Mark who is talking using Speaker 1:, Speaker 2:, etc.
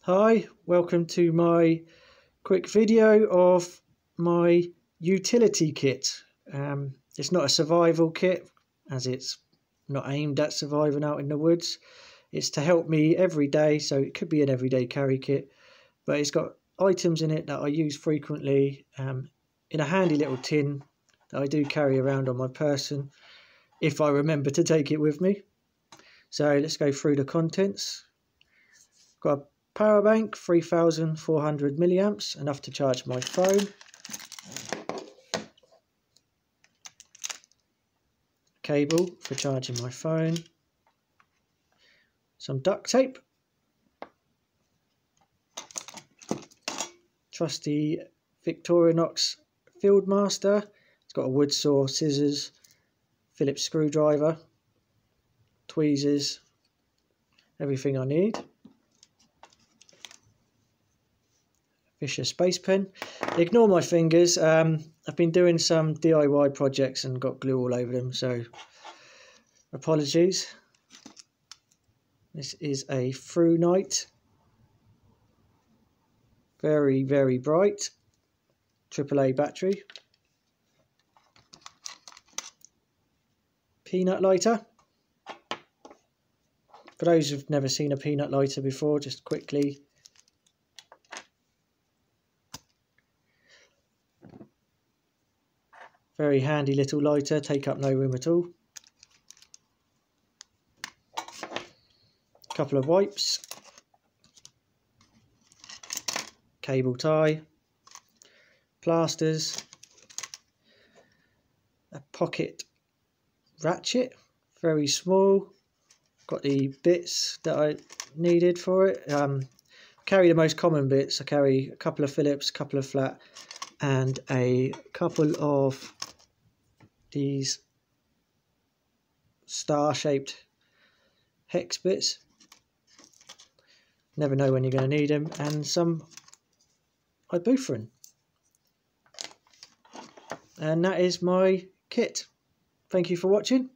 Speaker 1: Hi, welcome to my quick video of my utility kit. It's not a survival kit as it's not aimed at surviving out in the woods. It's to help me every day, so it could be an everyday carry kit, but it's got items in it that I use frequently in a handy little tin that I do carry around on my person if I remember to take it with me. So let's go through the contents. Got a power bank, 3,400 milliamps, enough to charge my phone. Cable for charging my phone. Some duct tape. Trusty Victorinox Fieldmaster. It's got a wood saw, scissors, Phillips screwdriver, tweezers, everything I need. Fisher space pen. Ignore my fingers. I've been doing some DIY projects and got glue all over them, so apologies. This is a Through Night. Very, very bright. AAA battery. Peanut lighter. For those who've never seen a peanut lighter before, just quickly. Very handy little lighter, take up no room at all. Couple of wipes. Cable tie. Plasters. A pocket ratchet, very small. Got the bits that I needed for it. Carry the most common bits. I carry a couple of Phillips, a couple of flat, and a couple of these star-shaped hex bits. Never know when you're going to need them. And some ibuprofen. And that is my kit. Thank you for watching.